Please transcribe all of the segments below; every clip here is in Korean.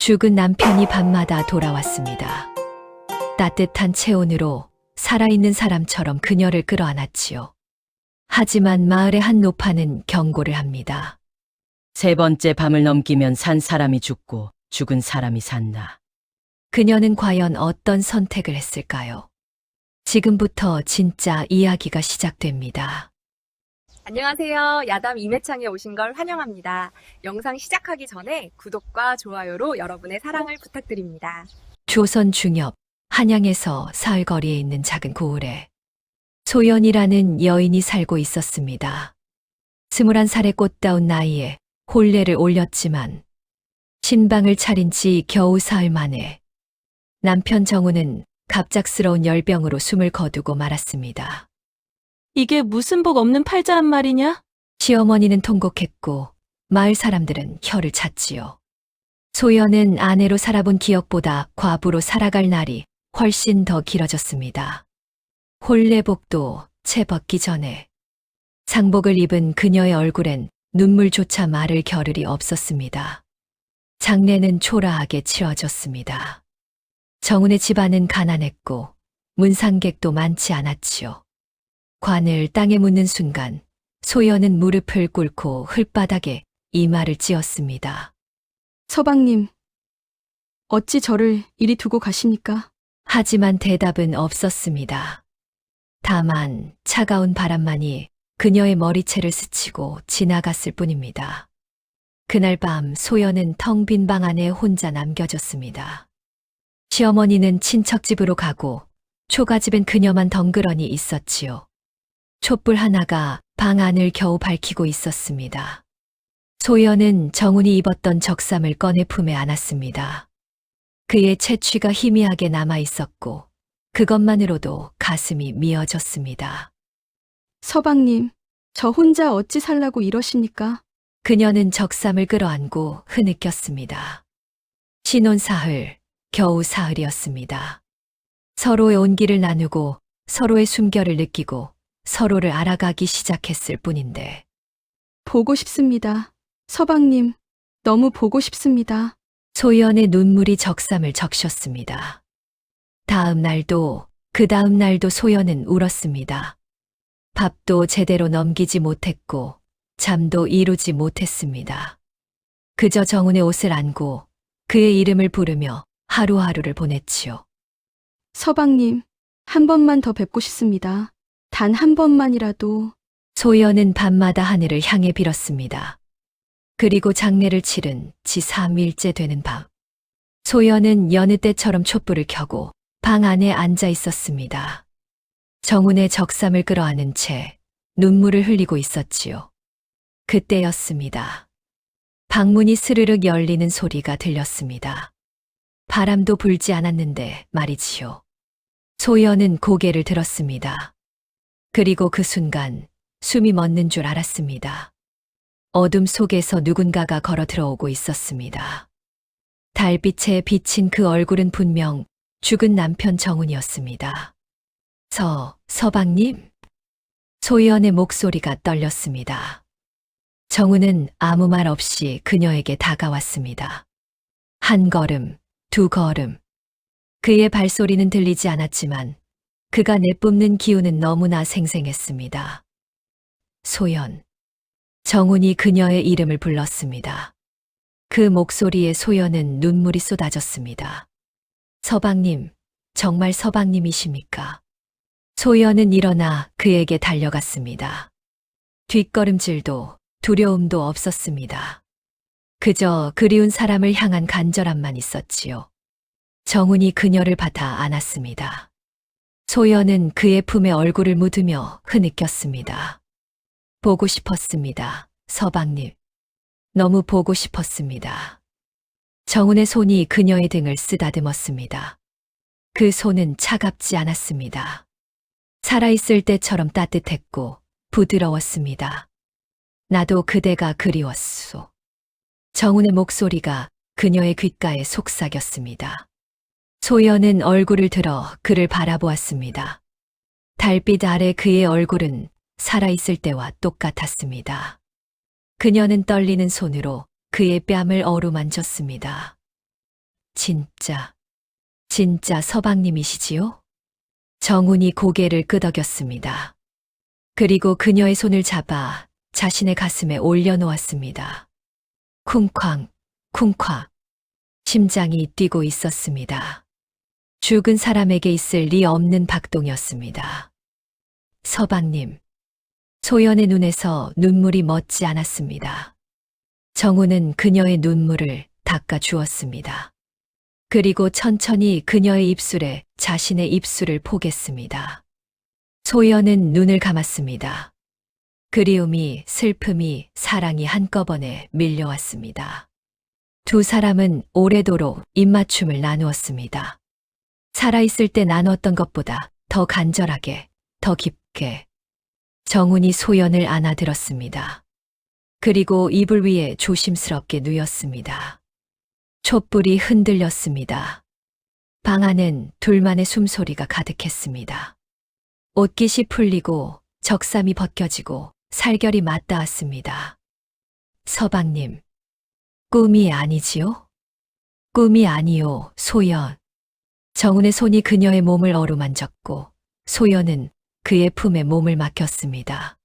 죽은 남편이 밤마다 돌아왔습니다. 따뜻한 체온으로 살아있는 사람처럼 그녀를 끌어안았지요. 하지만 마을의 한 노파는 경고를 합니다. 세 번째 밤을 넘기면 산 사람이 죽고 죽은 사람이 산다. 그녀는 과연 어떤 선택을 했을까요? 지금부터 진짜 이야기가 시작됩니다. 안녕하세요. 야담 임혜창에 오신 걸 환영합니다. 영상 시작하기 전에 구독과 좋아요로 여러분의 사랑을 부탁드립니다. 조선 중엽, 한양에서 사흘거리에 있는 작은 고을에 소연이라는 여인이 살고 있었습니다. 21살의 꽃다운 나이에 혼례를 올렸지만 신방을 차린 지 겨우 사흘 만에 남편 정우는 갑작스러운 열병으로 숨을 거두고 말았습니다. 이게 무슨 복 없는 팔자한 말이냐? 시어머니는 통곡했고 마을 사람들은 혀를 찼지요. 소연은 아내로 살아본 기억보다 과부로 살아갈 날이 훨씬 더 길어졌습니다. 혼례복도 채 벗기 전에 상복을 입은 그녀의 얼굴엔 눈물조차 마를 겨를이 없었습니다. 장례는 초라하게 치러졌습니다. 정운의 집안은 가난했고 문상객도 많지 않았지요. 관을 땅에 묻는 순간 소연은 무릎을 꿇고 흙바닥에 이마를 찧었습니다. 서방님, 어찌 저를 이리 두고 가십니까? 하지만 대답은 없었습니다. 다만 차가운 바람만이 그녀의 머리채를 스치고 지나갔을 뿐입니다. 그날 밤 소연은 텅 빈 방 안에 혼자 남겨졌습니다. 시어머니는 친척집으로 가고 초가집엔 그녀만 덩그러니 있었지요. 촛불 하나가 방 안을 겨우 밝히고 있었습니다. 소연은 정운이 입었던 적삼을 꺼내 품에 안았습니다. 그의 채취가 희미하게 남아 있었고 그것만으로도 가슴이 미어졌습니다. 서방님, 저 혼자 어찌 살라고 이러십니까? 그녀는 적삼을 끌어안고 흐느꼈습니다. 신혼 사흘, 겨우 사흘이었습니다. 서로의 온기를 나누고 서로의 숨결을 느끼고 서로를 알아가기 시작했을 뿐인데 보고 싶습니다. 서방님, 너무 보고 싶습니다. 소연의 눈물이 적삼을 적셨습니다. 다음 날도 그 다음 날도 소연은 울었습니다. 밥도 제대로 넘기지 못했고 잠도 이루지 못했습니다. 그저 정운의 옷을 안고 그의 이름을 부르며 하루하루를 보냈지요. 서방님, 한 번만 더 뵙고 싶습니다. 단 한 번만이라도. 소연은 밤마다 하늘을 향해 빌었습니다. 그리고 장례를 치른 지 3일째 되는 밤. 소연은 여느 때처럼 촛불을 켜고 방 안에 앉아 있었습니다. 정운의 적삼을 끌어안은 채 눈물을 흘리고 있었지요. 그때였습니다. 방문이 스르륵 열리는 소리가 들렸습니다. 바람도 불지 않았는데 말이지요. 소연은 고개를 들었습니다. 그리고 그 순간 숨이 멎는 줄 알았습니다. 어둠 속에서 누군가가 걸어 들어오고 있었습니다. 달빛에 비친 그 얼굴은 분명 죽은 남편 정운이었습니다. 서방님? 소연의 목소리가 떨렸습니다. 정운은 아무 말 없이 그녀에게 다가왔습니다. 한 걸음, 두 걸음. 그의 발소리는 들리지 않았지만 그가 내뿜는 기운은 너무나 생생했습니다. 소연. 정운이 그녀의 이름을 불렀습니다. 그 목소리에 소연은 눈물이 쏟아졌습니다. 서방님, 정말 서방님이십니까? 소연은 일어나 그에게 달려갔습니다. 뒷걸음질도 두려움도 없었습니다. 그저 그리운 사람을 향한 간절함만 있었지요. 정운이 그녀를 받아 안았습니다. 소연은 그의 품에 얼굴을 묻으며 흐느꼈습니다. 보고 싶었습니다, 서방님. 너무 보고 싶었습니다. 정운의 손이 그녀의 등을 쓰다듬었습니다. 그 손은 차갑지 않았습니다. 살아있을 때처럼 따뜻했고 부드러웠습니다. 나도 그대가 그리웠소. 정운의 목소리가 그녀의 귓가에 속삭였습니다. 소연은 얼굴을 들어 그를 바라보았습니다. 달빛 아래 그의 얼굴은 살아있을 때와 똑같았습니다. 그녀는 떨리는 손으로 그의 뺨을 어루만졌습니다. 진짜 서방님이시지요? 정훈이 고개를 끄덕였습니다. 그리고 그녀의 손을 잡아 자신의 가슴에 올려놓았습니다. 쿵쾅, 쿵쾅. 심장이 뛰고 있었습니다. 죽은 사람에게 있을 리 없는 박동이었습니다. 서방님. 소연의 눈에서 눈물이 멎지 않았습니다. 정우는 그녀의 눈물을 닦아 주었습니다. 그리고 천천히 그녀의 입술에 자신의 입술을 포겠습니다. 소연은 눈을 감았습니다. 그리움이, 슬픔이, 사랑이 한꺼번에 밀려왔습니다. 두 사람은 오래도록 입맞춤을 나누었습니다. 살아있을 때 나눴던 것보다 더 간절하게, 더 깊게. 정훈이 소연을 안아들었습니다. 그리고 이불 위에 조심스럽게 누였습니다. 촛불이 흔들렸습니다. 방 안엔 둘만의 숨소리가 가득했습니다. 옷깃이 풀리고 적삼이 벗겨지고 살결이 맞닿았습니다. 서방님, 꿈이 아니지요? 꿈이 아니요, 소연. 정훈의 손이 그녀의 몸을 어루만졌고 소연은 그의 품에 몸을 맡겼습니다.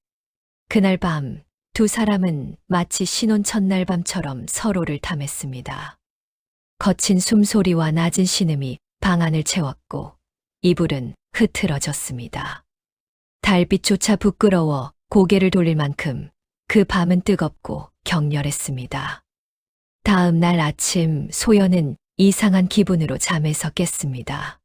그날 밤 두 사람은 마치 신혼 첫날 밤처럼 서로를 탐했습니다. 거친 숨소리와 낮은 신음이 방 안을 채웠고 이불은 흐트러졌습니다. 달빛조차 부끄러워 고개를 돌릴 만큼 그 밤은 뜨겁고 격렬했습니다. 다음 날 아침 소연은 이상한 기분으로 잠에서 깼습니다.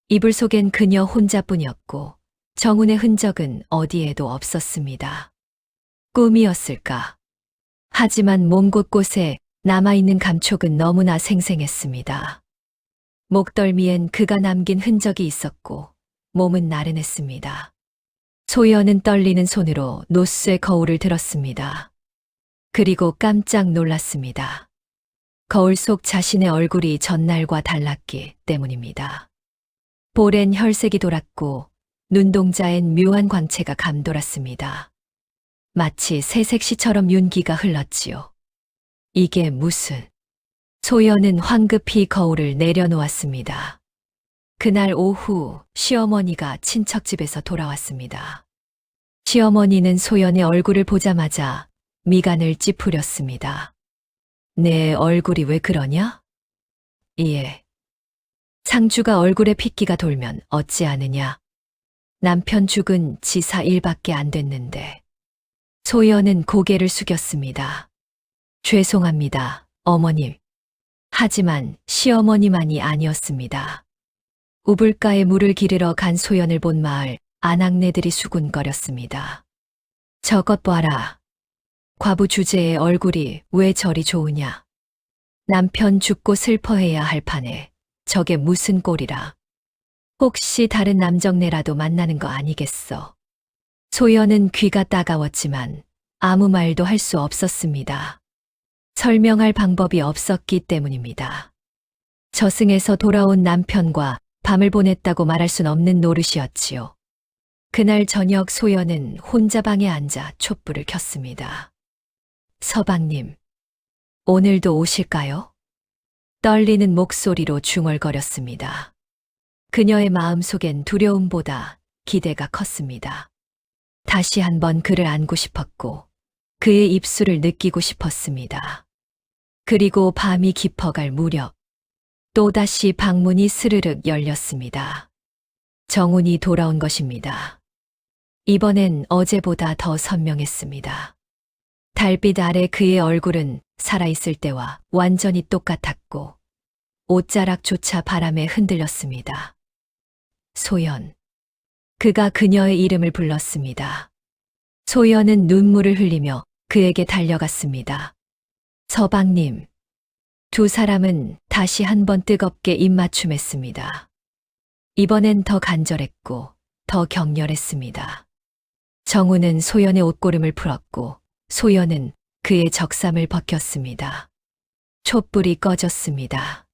이불 속엔 그녀 혼자뿐이었고 정훈의 흔적은 어디에도 없었습니다. 꿈이었을까? 하지만 몸 곳곳에 남아있는 감촉은 너무나 생생했습니다. 목덜미엔 그가 남긴 흔적이 있었고 몸은 나른했습니다. 소연은 떨리는 손으로 노스의 거울을 들었습니다. 그리고 깜짝 놀랐습니다. 거울 속 자신의 얼굴이 전날과 달랐기 때문입니다. 볼엔 혈색이 돌았고 눈동자엔 묘한 광채가 감돌았습니다. 마치 새색시처럼 윤기가 흘렀지요. 이게 무슨... 소연은 황급히 거울을 내려놓았습니다. 그날 오후 시어머니가 친척집에서 돌아왔습니다. 시어머니는 소연의 얼굴을 보자마자 미간을 찌푸렸습니다. 내 얼굴이 왜 그러냐? 예. 상주가 얼굴에 핏기가 돌면 어찌하느냐. 남편 죽은 지 4일밖에 안 됐는데. 소연은 고개를 숙였습니다. 죄송합니다, 어머님. 하지만 시어머니만이 아니었습니다. 우물가에 물을 기르러 간 소연을 본 마을 아낙네들이 수군거렸습니다. 저것 봐라. 과부 주제의 얼굴이 왜 저리 좋으냐. 남편 죽고 슬퍼해야 할 판에 저게 무슨 꼴이라. 혹시 다른 남정네라도 만나는 거 아니겠어. 소연은 귀가 따가웠지만 아무 말도 할 수 없었습니다. 설명할 방법이 없었기 때문입니다. 저승에서 돌아온 남편과 밤을 보냈다고 말할 순 없는 노릇이었지요. 그날 저녁 소연은 혼자 방에 앉아 촛불을 켰습니다. 서방님, 오늘도 오실까요? 떨리는 목소리로 중얼거렸습니다. 그녀의 마음속엔 두려움보다 기대가 컸습니다. 다시 한번 그를 안고 싶었고 그의 입술을 느끼고 싶었습니다. 그리고 밤이 깊어갈 무렵 또다시 방문이 스르륵 열렸습니다. 정훈이 돌아온 것입니다. 이번엔 어제보다 더 선명했습니다. 달빛 아래 그의 얼굴은 살아있을 때와 완전히 똑같았고 옷자락조차 바람에 흔들렸습니다. 소연. 그가 그녀의 이름을 불렀습니다. 소연은 눈물을 흘리며 그에게 달려갔습니다. 서방님. 두 사람은 다시 한번 뜨겁게 입맞춤했습니다. 이번엔 더 간절했고 더 격렬했습니다. 정우는 소연의 옷고름을 풀었고 소연은 그의 적삼을 벗겼습니다. 촛불이 꺼졌습니다.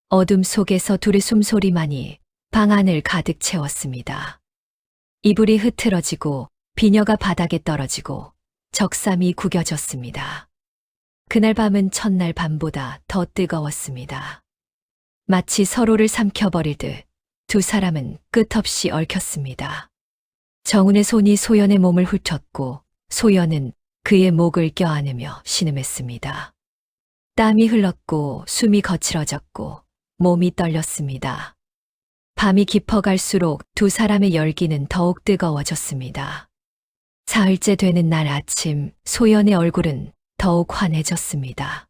어둠 속에서 둘의 숨소리만이 방 안을 가득 채웠습니다. 이불이 흐트러지고 비녀가 바닥에 떨어지고 적삼이 구겨졌습니다. 그날 밤은 첫날 밤보다 더 뜨거웠습니다. 마치 서로를 삼켜버리듯 두 사람은 끝없이 얽혔습니다. 정훈의 손이 소연의 몸을 훑었고 소연은 그의 목을 껴안으며 신음했습니다. 땀이 흘렀고 숨이 거칠어졌고 몸이 떨렸습니다. 밤이 깊어갈수록 두 사람의 열기는 더욱 뜨거워졌습니다. 사흘째 되는 날 아침 소연의 얼굴은 더욱 환해졌습니다.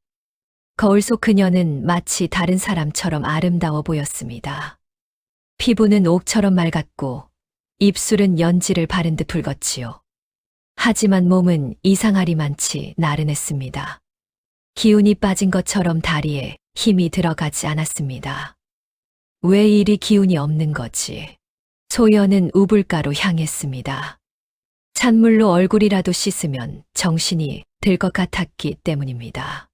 거울 속 그녀는 마치 다른 사람처럼 아름다워 보였습니다. 피부는 옥처럼 맑았고 입술은 연지를 바른 듯 붉었지요. 하지만 몸은 이상하리만치 나른했습니다. 기운이 빠진 것처럼 다리에 힘이 들어가지 않았습니다. 왜 이리 기운이 없는 거지? 소연은 우물가로 향했습니다. 찬물로 얼굴이라도 씻으면 정신이 들 것 같았기 때문입니다.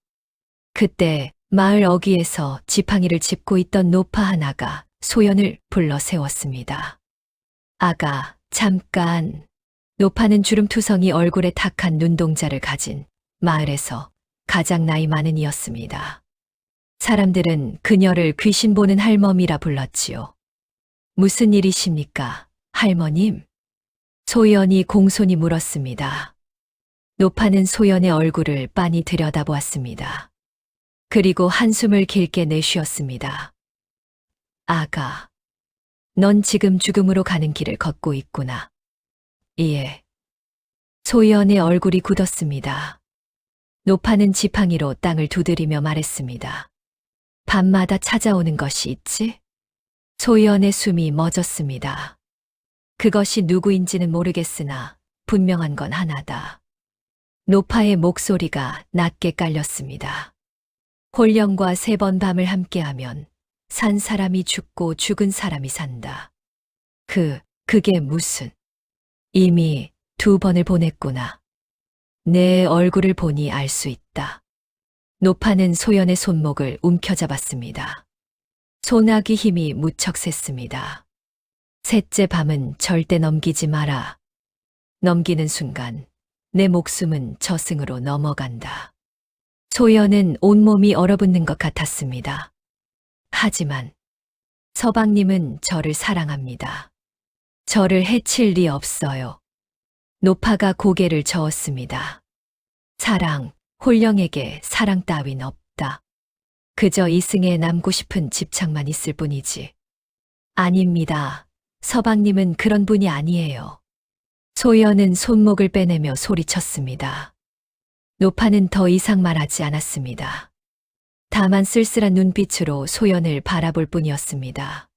그때 마을 어귀에서 지팡이를 짚고 있던 노파 하나가 소연을 불러 세웠습니다. 아가, 잠깐. 노파는 주름투성이 얼굴에 탁한 눈동자를 가진 마을에서 가장 나이 많은 이였습니다. 사람들은 그녀를 귀신 보는 할멈이라 불렀지요. 무슨 일이십니까, 할머님? 소연이 공손히 물었습니다. 노파는 소연의 얼굴을 빤히 들여다보았습니다. 그리고 한숨을 길게 내쉬었습니다. 아가, 넌 지금 죽음으로 가는 길을 걷고 있구나. 예. 소연의 얼굴이 굳었습니다. 노파는 지팡이로 땅을 두드리며 말했습니다. 밤마다 찾아오는 것이 있지? 소연의 숨이 멎었습니다. 그것이 누구인지는 모르겠으나 분명한 건 하나다. 노파의 목소리가 낮게 깔렸습니다. 홀령과 3번 밤을 함께하면 산 사람이 죽고 죽은 사람이 산다. 그게 무슨? 이미 2번을 보냈구나. 내 얼굴을 보니 알 수 있다. 노파는 소연의 손목을 움켜잡았습니다. 소나기 힘이 무척 셌습니다. 3째 밤은 절대 넘기지 마라. 넘기는 순간 내 목숨은 저승으로 넘어간다. 소연은 온몸이 얼어붙는 것 같았습니다. 하지만 서방님은 저를 사랑합니다. 저를 해칠 리 없어요. 노파가 고개를 저었습니다. 사랑, 홀령에게 사랑 따윈 없다. 그저 이승에 남고 싶은 집착만 있을 뿐이지. 아닙니다. 서방님은 그런 분이 아니에요. 소연은 손목을 빼내며 소리쳤습니다. 노파는 더 이상 말하지 않았습니다. 다만 쓸쓸한 눈빛으로 소연을 바라볼 뿐이었습니다.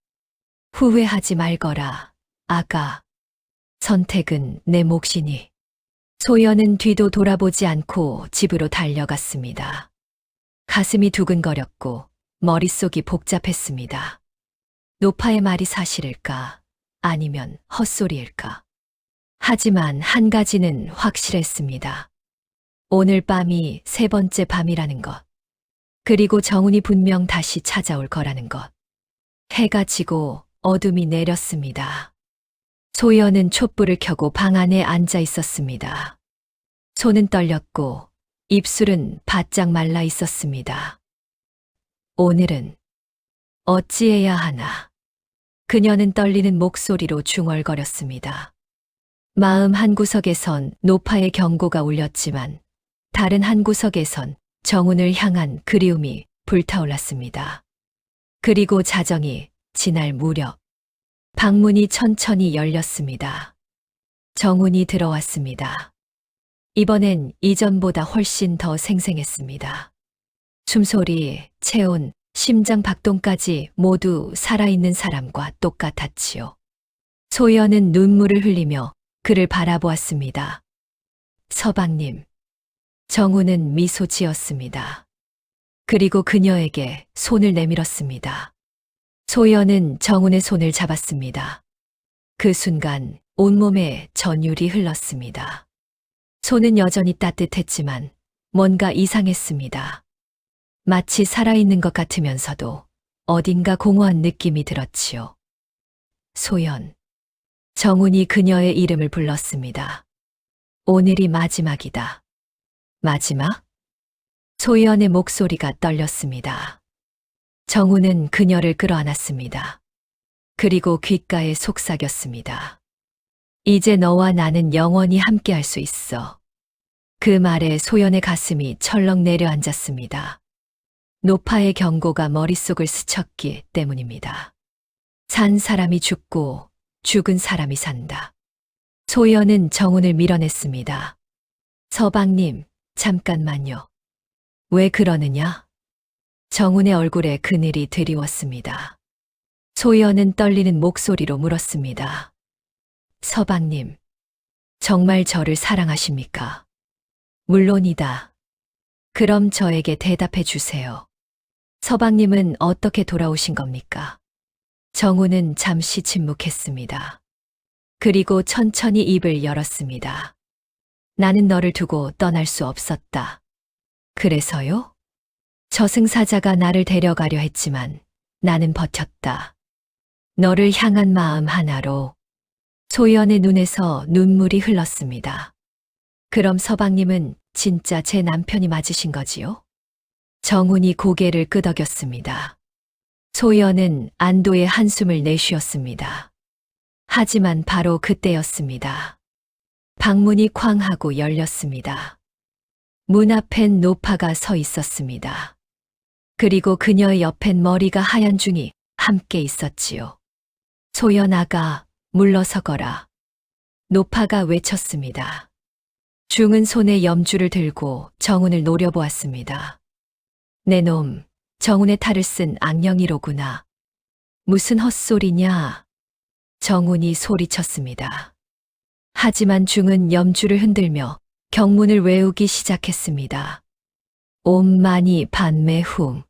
후회하지 말거라, 아가. 선택은 내 몫이니. 소연은 뒤도 돌아보지 않고 집으로 달려갔습니다. 가슴이 두근거렸고 머릿속이 복잡했습니다. 노파의 말이 사실일까? 아니면 헛소리일까? 하지만 한 가지는 확실했습니다. 오늘 밤이 3번째 밤이라는 것. 그리고 정훈이 분명 다시 찾아올 거라는 것. 해가 지고 어둠이 내렸습니다. 소연은 촛불을 켜고 방 안에 앉아 있었습니다. 손은 떨렸고 입술은 바짝 말라 있었습니다. 오늘은 어찌해야 하나. 그녀는 떨리는 목소리로 중얼거렸습니다. 마음 한구석에선 노파의 경고가 울렸지만 다른 한구석에선 정훈을 향한 그리움이 불타올랐습니다. 그리고 자정이 지날 무렵 방문이 천천히 열렸습니다. 정훈이 들어왔습니다. 이번엔 이전보다 훨씬 더 생생했습니다. 숨소리, 체온, 심장 박동까지 모두 살아있는 사람과 똑같았지요. 소연은 눈물을 흘리며 그를 바라보았습니다. 서방님. 정훈은 미소 지었습니다. 그리고 그녀에게 손을 내밀었습니다. 소연은 정훈의 손을 잡았습니다. 그 순간 온몸에 전율이 흘렀습니다. 손은 여전히 따뜻했지만 뭔가 이상했습니다. 마치 살아있는 것 같으면서도 어딘가 공허한 느낌이 들었지요. 소연. 정훈이 그녀의 이름을 불렀습니다. 오늘이 마지막이다. 마지막? 소연의 목소리가 떨렸습니다. 정우는 그녀를 끌어안았습니다. 그리고 귓가에 속삭였습니다. 이제 너와 나는 영원히 함께할 수 있어. 그 말에 소연의 가슴이 철렁 내려앉았습니다. 노파의 경고가 머릿속을 스쳤기 때문입니다. 산 사람이 죽고 죽은 사람이 산다. 소연은 정훈을 밀어냈습니다. 서방님, 잠깐만요. 왜 그러느냐? 정훈의 얼굴에 그늘이 드리웠습니다. 소연은 떨리는 목소리로 물었습니다. 서방님, 정말 저를 사랑하십니까? 물론이다. 그럼 저에게 대답해 주세요. 서방님은 어떻게 돌아오신 겁니까? 정훈은 잠시 침묵했습니다. 그리고 천천히 입을 열었습니다. 나는 너를 두고 떠날 수 없었다. 그래서요? 저승사자가 나를 데려가려 했지만 나는 버텼다. 너를 향한 마음 하나로. 소연의 눈에서 눈물이 흘렀습니다. 그럼 서방님은 진짜 제 남편이 맞으신 거지요? 정훈이 고개를 끄덕였습니다. 소연은 안도의 한숨을 내쉬었습니다. 하지만 바로 그때였습니다. 방문이 쾅 하고 열렸습니다. 문 앞엔 노파가 서 있었습니다. 그리고 그녀의 옆엔 머리가 하얀 중이 함께 있었지요. 소연 아가, 물러서거라. 노파가 외쳤습니다. 중은 손에 염주를 들고 정훈을 노려보았습니다. 내 놈, 정훈의 탈을 쓴 악령이로구나. 무슨 헛소리냐? 정훈이 소리쳤습니다. 하지만 중은 염주를 흔들며 경문을 외우기 시작했습니다. 옴 마니 반매 후.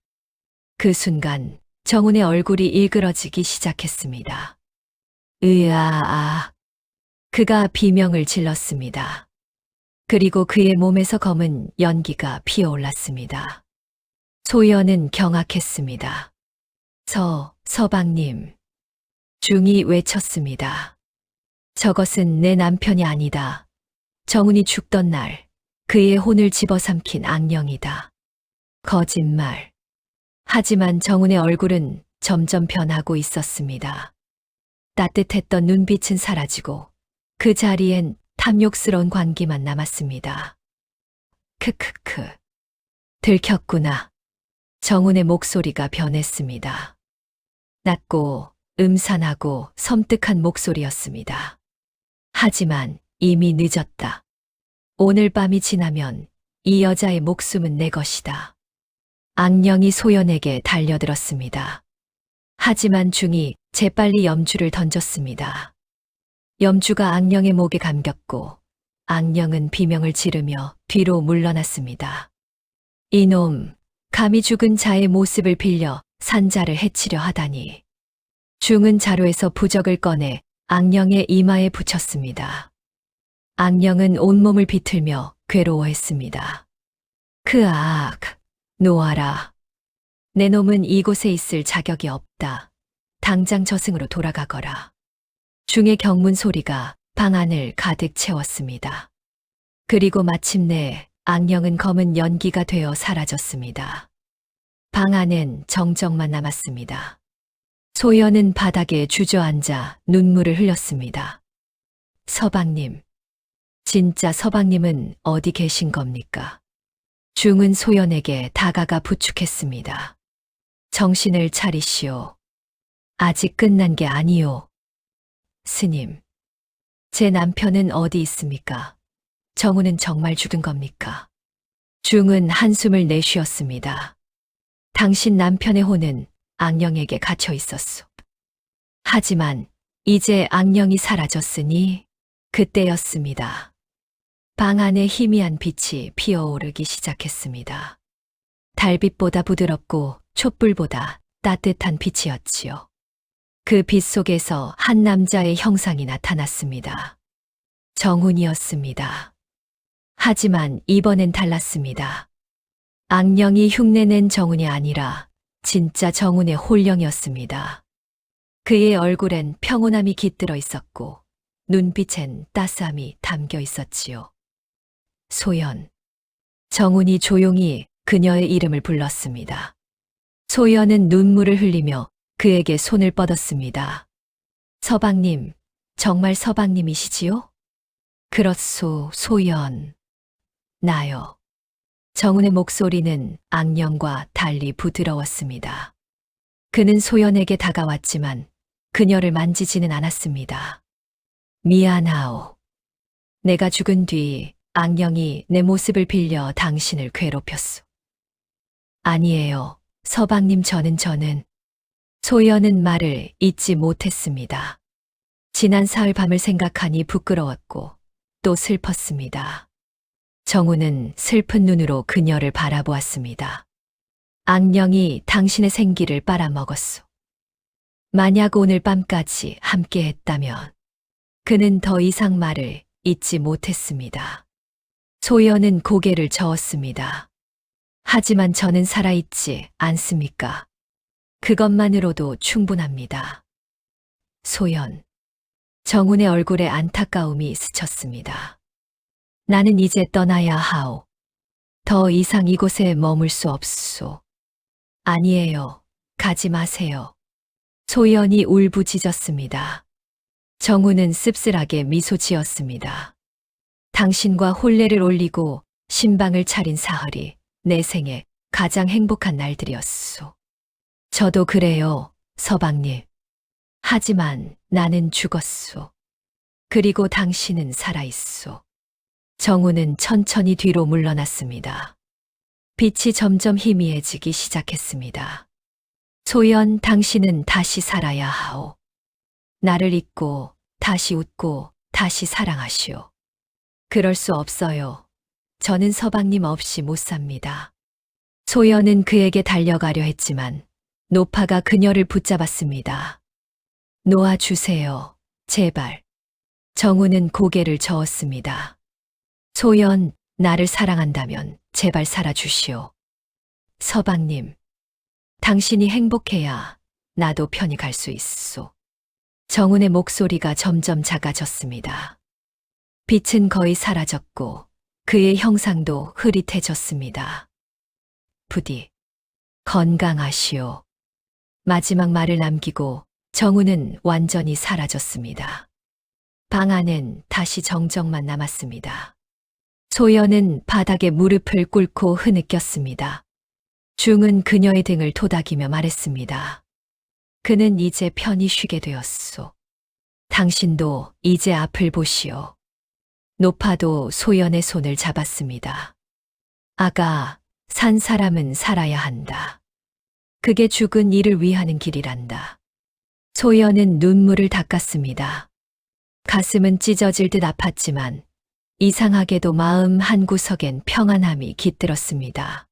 그 순간 정훈의 얼굴이 일그러지기 시작했습니다. 으아아. 그가 비명을 질렀습니다. 그리고 그의 몸에서 검은 연기가 피어올랐습니다. 소연은 경악했습니다. 서방님. 중이 외쳤습니다. 저것은 내 남편이 아니다. 정훈이 죽던 날 그의 혼을 집어삼킨 악령이다. 거짓말. 하지만 정훈의 얼굴은 점점 변하고 있었습니다. 따뜻했던 눈빛은 사라지고 그 자리엔 탐욕스러운 광기만 남았습니다. 크크크. 들켰구나. 정훈의 목소리가 변했습니다. 낮고 음산하고 섬뜩한 목소리였습니다. 하지만 이미 늦었다. 오늘 밤이 지나면 이 여자의 목숨은 내 것이다. 악령이 소연에게 달려들었습니다. 하지만 중이 재빨리 염주를 던졌습니다. 염주가 악령의 목에 감겼고 악령은 비명을 지르며 뒤로 물러났습니다. 이놈, 감히 죽은 자의 모습을 빌려 산자를 해치려 하다니. 중은 자루에서 부적을 꺼내 악령의 이마에 붙였습니다. 악령은 온몸을 비틀며 괴로워했습니다. 크악, 놓아라. 내 놈은 이곳에 있을 자격이 없다. 당장 저승으로 돌아가거라. 중의 경문 소리가 방 안을 가득 채웠습니다. 그리고 마침내 악령은 검은 연기가 되어 사라졌습니다. 방 안엔 정적만 남았습니다. 소연은 바닥에 주저앉아 눈물을 흘렸습니다. 서방님, 진짜 서방님은 어디 계신 겁니까? 중은 소연에게 다가가 부축했습니다. 정신을 차리시오. 아직 끝난 게 아니오. 스님, 제 남편은 어디 있습니까? 정우는 정말 죽은 겁니까? 중은 한숨을 내쉬었습니다. 당신 남편의 혼은 악령에게 갇혀 있었소. 하지만 이제 악령이 사라졌으니 그때였습니다. 방 안에 희미한 빛이 피어오르기 시작했습니다. 달빛보다 부드럽고 촛불보다 따뜻한 빛이었지요. 그 빛 속에서 한 남자의 형상이 나타났습니다. 정훈이었습니다. 하지만 이번엔 달랐습니다. 악령이 흉내낸 정훈이 아니라 진짜 정훈의 홀령이었습니다. 그의 얼굴엔 평온함이 깃들어 있었고 눈빛엔 따스함이 담겨 있었지요. 소연. 정훈이 조용히 그녀의 이름을 불렀습니다. 소연은 눈물을 흘리며 그에게 손을 뻗었습니다. 서방님, 정말 서방님이시지요? 그렇소, 소연. 나요. 정훈의 목소리는 악령과 달리 부드러웠습니다. 그는 소연에게 다가왔지만 그녀를 만지지는 않았습니다. 미안하오. 내가 죽은 뒤 악령이 내 모습을 빌려 당신을 괴롭혔소. 아니에요. 서방님, 저는 소연은 말을 잇지 못했습니다. 지난 사흘 밤을 생각하니 부끄러웠고 또 슬펐습니다. 정우는 슬픈 눈으로 그녀를 바라보았습니다. 악령이 당신의 생기를 빨아먹었소. 만약 오늘 밤까지 함께 했다면 그는 더 이상 말을 잇지 못했습니다. 소연은 고개를 저었습니다. 하지만 저는 살아있지 않습니까? 그것만으로도 충분합니다. 소연. 정훈의 얼굴에 안타까움이 스쳤습니다. 나는 이제 떠나야 하오. 더 이상 이곳에 머물 수 없소. 아니에요. 가지 마세요. 소연이 울부짖었습니다. 정훈은 씁쓸하게 미소 지었습니다. 당신과 혼례를 올리고 신방을 차린 사흘이 내 생에 가장 행복한 날들이었소. 저도 그래요, 서방님. 하지만 나는 죽었소. 그리고 당신은 살아있소. 정우는 천천히 뒤로 물러났습니다. 빛이 점점 희미해지기 시작했습니다. 소연, 당신은 다시 살아야 하오. 나를 잊고 다시 웃고 다시 사랑하시오. 그럴 수 없어요. 저는 서방님 없이 못 삽니다. 소연은 그에게 달려가려 했지만 노파가 그녀를 붙잡았습니다. 놓아주세요. 제발. 정우는 고개를 저었습니다. 소연, 나를 사랑한다면 제발 살아주시오. 서방님, 당신이 행복해야 나도 편히 갈 수 있소. 정훈의 목소리가 점점 작아졌습니다. 빛은 거의 사라졌고 그의 형상도 흐릿해졌습니다. 부디 건강하시오. 마지막 말을 남기고 정훈은 완전히 사라졌습니다. 방 안엔 다시 정적만 남았습니다. 소연은 바닥에 무릎을 꿇고 흐느꼈습니다. 중은 그녀의 등을 토닥이며 말했습니다. 그는 이제 편히 쉬게 되었소. 당신도 이제 앞을 보시오. 노파도 소연의 손을 잡았습니다. 아가, 산 사람은 살아야 한다. 그게 죽은 이를 위하는 길이란다. 소연은 눈물을 닦았습니다. 가슴은 찢어질 듯 아팠지만 이상하게도 마음 한구석엔 평안함이 깃들었습니다.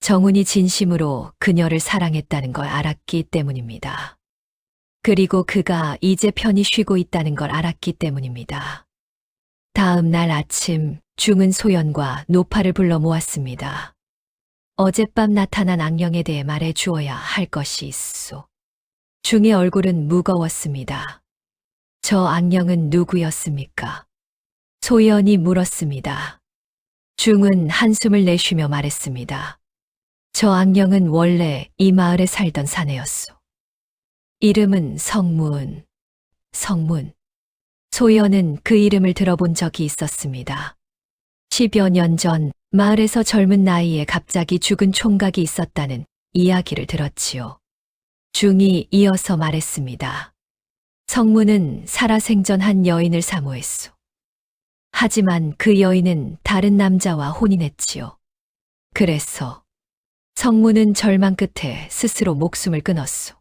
정훈이 진심으로 그녀를 사랑했다는 걸 알았기 때문입니다. 그리고 그가 이제 편히 쉬고 있다는 걸 알았기 때문입니다. 다음 날 아침, 중은 소연과 노파를 불러 모았습니다. 어젯밤 나타난 악령에 대해 말해 주어야 할 것이 있소. 중의 얼굴은 무거웠습니다. 저 악령은 누구였습니까? 소연이 물었습니다. 중은 한숨을 내쉬며 말했습니다. 저 악령은 원래 이 마을에 살던 사내였소. 이름은 성문. 성문. 소연은 그 이름을 들어본 적이 있었습니다. 10여 년 전 마을에서 젊은 나이에 갑자기 죽은 총각이 있었다는 이야기를 들었지요. 중이 이어서 말했습니다. 성문은 살아생전 한 여인을 사모했소. 하지만 그 여인은 다른 남자와 혼인했지요. 그래서 성문은 절망 끝에 스스로 목숨을 끊었소.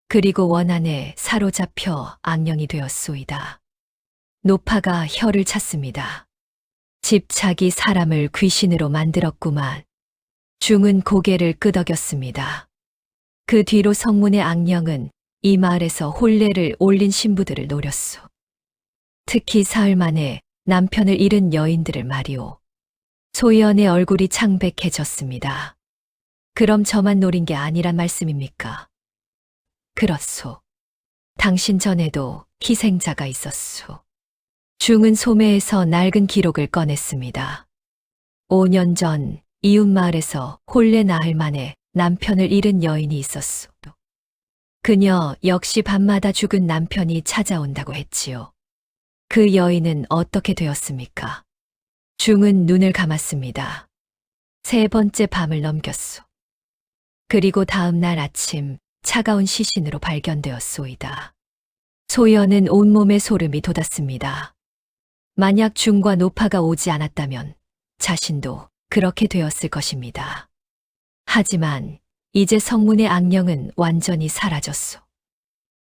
그리고 원한에 사로잡혀 악령이 되었소이다. 노파가 혀를 찼습니다. 집착이 사람을 귀신으로 만들었구만. 중은 고개를 끄덕였습니다. 그 뒤로 성문의 악령은 이 마을에서 혼례를 올린 신부들을 노렸소. 특히 사흘 만에 남편을 잃은 여인들을 말이오. 소연의 얼굴이 창백해졌습니다. 그럼 저만 노린 게 아니란 말씀입니까? 그렇소. 당신 전에도 희생자가 있었소. 중은 소매에서 낡은 기록을 꺼냈습니다. 5년 전 이웃마을에서 혼례 나흘 만에 남편을 잃은 여인이 있었소. 그녀 역시 밤마다 죽은 남편이 찾아온다고 했지요. 그 여인은 어떻게 되었습니까? 중은 눈을 감았습니다. 세 번째 밤을 넘겼소. 그리고 다음 날 아침 차가운 시신으로 발견되었소이다. 소연은 온몸에 소름이 돋았습니다. 만약 중과 노파가 오지 않았다면 자신도 그렇게 되었을 것입니다. 하지만 이제 성문의 악령은 완전히 사라졌소.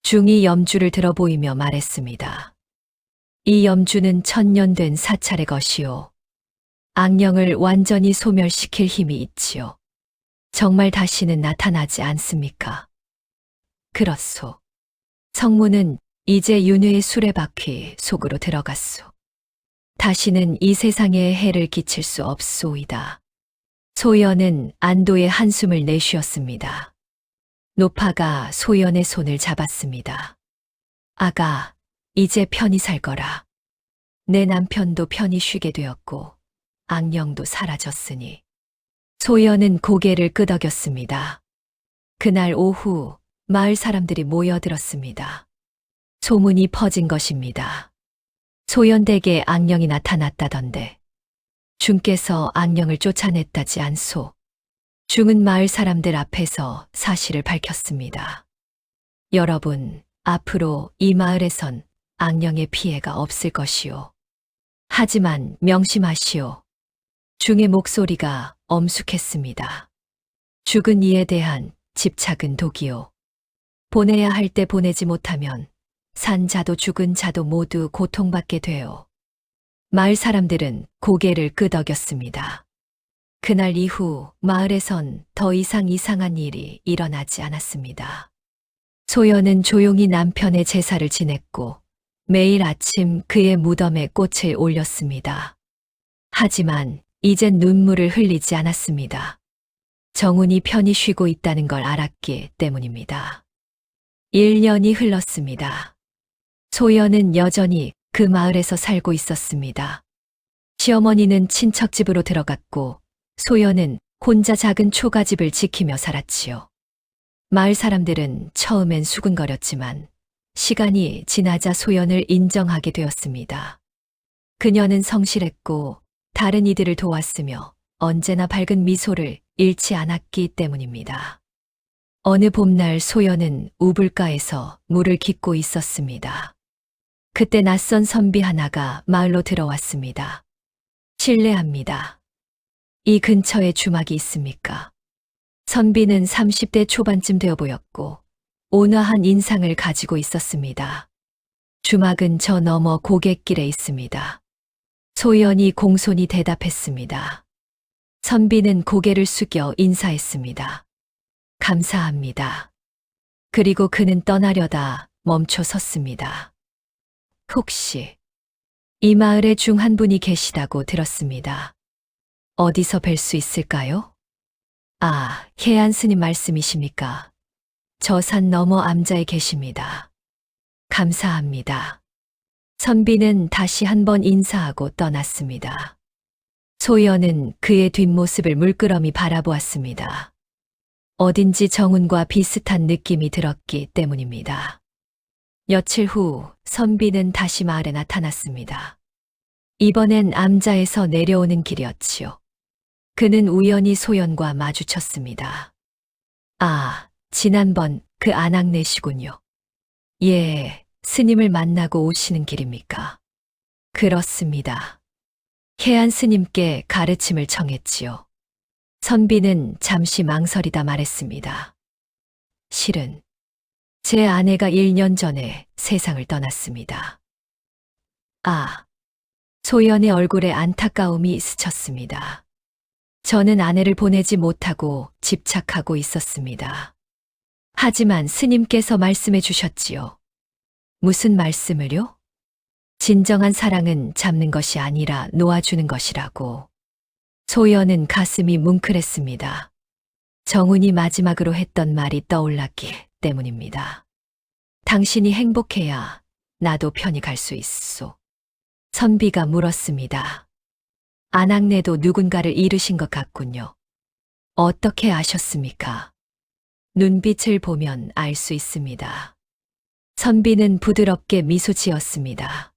중이 염주를 들어 보이며 말했습니다. 이 염주는 1000년 된 사찰의 것이요. 악령을 완전히 소멸시킬 힘이 있지요. 정말 다시는 나타나지 않습니까? 그렇소. 성문은 이제 윤회의 수레바퀴 속으로 들어갔소. 다시는 이 세상에 해를 끼칠 수 없소이다. 소연은 안도의 한숨을 내쉬었습니다. 노파가 소연의 손을 잡았습니다. 아가, 이제 편히 살 거라. 내 남편도 편히 쉬게 되었고 악령도 사라졌으니. 소연은 고개를 끄덕였습니다. 그날 오후 마을 사람들이 모여들었습니다. 소문이 퍼진 것입니다. 소연댁에 악령이 나타났다던데 중께서 악령을 쫓아냈다지 않소. 중은 마을 사람들 앞에서 사실을 밝혔습니다. 여러분, 앞으로 이 마을에선 악령의 피해가 없을 것이오. 하지만 명심하시오. 중의 목소리가 엄숙했습니다. 죽은 이에 대한 집착은 독이오. 보내야 할 때 보내지 못하면 산 자도 죽은 자도 모두 고통받게 돼요. 마을 사람들은 고개를 끄덕였습니다. 그날 이후 마을에선 더 이상 이상한 일이 일어나지 않았습니다. 소연은 조용히 남편의 제사를 지냈고 매일 아침 그의 무덤에 꽃을 올렸습니다. 하지만 이젠 눈물을 흘리지 않았습니다. 정훈이 편히 쉬고 있다는 걸 알았기 때문입니다. 1년이 흘렀습니다. 소연은 여전히 그 마을에서 살고 있었습니다. 시어머니는 친척집으로 들어갔고 소연은 혼자 작은 초가집을 지키며 살았지요. 마을 사람들은 처음엔 수군거렸지만 시간이 지나자 소연을 인정하게 되었습니다. 그녀는 성실했고 다른 이들을 도왔으며 언제나 밝은 미소를 잃지 않았기 때문입니다. 어느 봄날 소연은 우불가에서 물을 깃고 있었습니다. 그때 낯선 선비 하나가 마을로 들어왔습니다. 실례합니다. 이 근처에 주막이 있습니까? 선비는 30대 초반쯤 되어 보였고 온화한 인상을 가지고 있었습니다. 주막은 저 너머 고갯길에 있습니다. 소연이 공손히 대답했습니다. 선비는 고개를 숙여 인사했습니다. 감사합니다. 그리고 그는 떠나려다 멈춰 섰습니다. 혹시 이 마을에 중 한 분이 계시다고 들었습니다. 어디서 뵐 수 있을까요? 아, 해안 스님 말씀이십니까? 저 산 너머 암자에 계십니다. 감사합니다. 선비는 다시 한번 인사하고 떠났습니다. 소연은 그의 뒷모습을 물끄러미 바라보았습니다. 어딘지 정훈과 비슷한 느낌이 들었기 때문입니다. 며칠 후 선비는 다시 마을에 나타났습니다. 이번엔 암자에서 내려오는 길이었지요. 그는 우연히 소연과 마주쳤습니다. 아, 지난번 그 안악내시군요. 예, 스님을 만나고 오시는 길입니까? 그렇습니다. 해안 스님께 가르침을 청했지요. 선비는 잠시 망설이다 말했습니다. 실은 제 아내가 1년 전에 세상을 떠났습니다. 아, 소연의 얼굴에 안타까움이 스쳤습니다. 저는 아내를 보내지 못하고 집착하고 있었습니다. 하지만 스님께서 말씀해 주셨지요. 무슨 말씀을요? 진정한 사랑은 잡는 것이 아니라 놓아주는 것이라고. 소연은 가슴이 뭉클했습니다. 정훈이 마지막으로 했던 말이 떠올랐기 때문입니다. 당신이 행복해야 나도 편히 갈 수 있소. 선비가 물었습니다. 안악내도 누군가를 잃으신 것 같군요. 어떻게 아셨습니까? 눈빛을 보면 알 수 있습니다. 선비는 부드럽게 미소 지었습니다.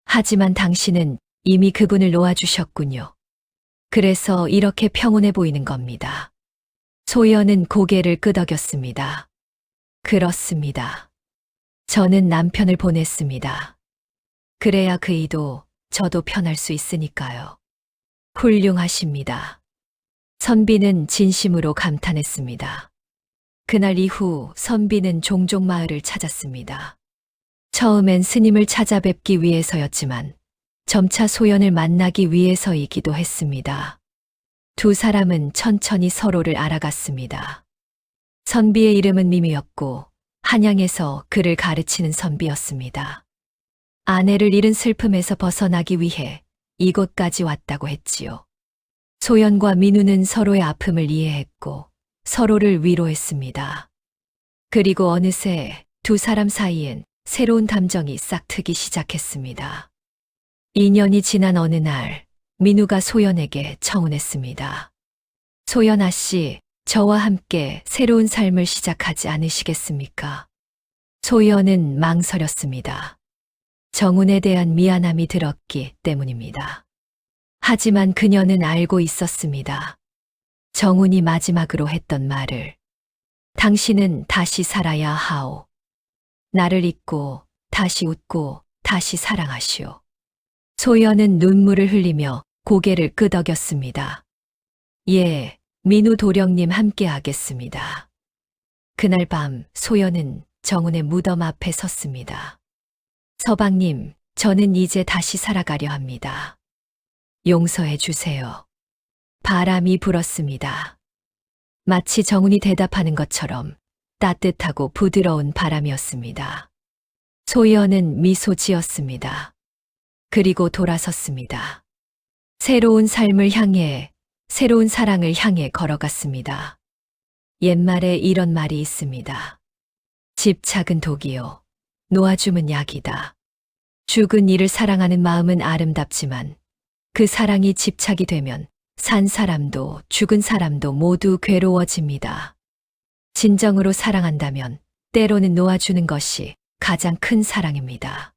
하지만 당신은 이미 그분을 놓아주셨군요. 그래서 이렇게 평온해 보이는 겁니다. 소연은 고개를 끄덕였습니다. 그렇습니다. 저는 남편을 보냈습니다. 그래야 그이도 저도 편할 수 있으니까요. 훌륭하십니다. 선비는 진심으로 감탄했습니다. 그날 이후 선비는 종종 마을을 찾았습니다. 처음엔 스님을 찾아뵙기 위해서였지만 점차 소연을 만나기 위해서이기도 했습니다. 두 사람은 천천히 서로를 알아갔습니다. 선비의 이름은 미미였고 한양에서 그를 가르치는 선비였습니다. 아내를 잃은 슬픔에서 벗어나기 위해 이곳까지 왔다고 했지요. 소연과 민우는 서로의 아픔을 이해했고 서로를 위로했습니다. 그리고 어느새 두 사람 사이엔 새로운 감정이 싹트기 시작했습니다. 2년이 지난 어느 날 민우가 소연에게 청혼했습니다. 소연아 씨, 저와 함께 새로운 삶을 시작하지 않으시겠습니까? 소연은 망설였습니다. 정훈에 대한 미안함이 들었기 때문입니다. 하지만 그녀는 알고 있었습니다. 정훈이 마지막으로 했던 말을. 당신은 다시 살아야 하오. 나를 잊고 다시 웃고 다시 사랑하시오. 소연은 눈물을 흘리며 고개를 끄덕였습니다. 예, 민우 도령님 함께 하겠습니다. 그날 밤 소연은 정훈의 무덤 앞에 섰습니다. 서방님, 저는 이제 다시 살아가려 합니다. 용서해 주세요. 바람이 불었습니다. 마치 정훈이 대답하는 것처럼 따뜻하고 부드러운 바람이었습니다. 소연은 미소 지었습니다. 그리고 돌아섰습니다. 새로운 삶을 향해, 새로운 사랑을 향해 걸어갔습니다. 옛말에 이런 말이 있습니다. 집착은 독이요. 놓아줌은 약이다. 죽은 이를 사랑하는 마음은 아름답지만 그 사랑이 집착이 되면 산 사람도 죽은 사람도 모두 괴로워집니다. 진정으로 사랑한다면 때로는 놓아주는 것이 가장 큰 사랑입니다.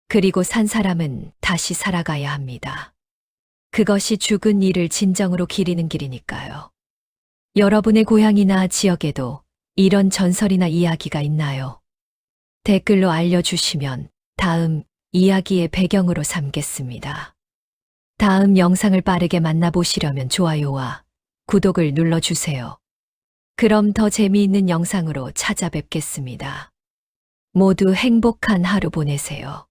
그리고 산 사람은 다시 살아가야 합니다. 그것이 죽은 이를 진정으로 기리는 길이니까요. 여러분의 고향이나 지역에도 이런 전설이나 이야기가 있나요? 댓글로 알려주시면 다음 이야기의 배경으로 삼겠습니다. 다음 영상을 빠르게 만나보시려면 좋아요와 구독을 눌러주세요. 그럼 더 재미있는 영상으로 찾아뵙겠습니다. 모두 행복한 하루 보내세요.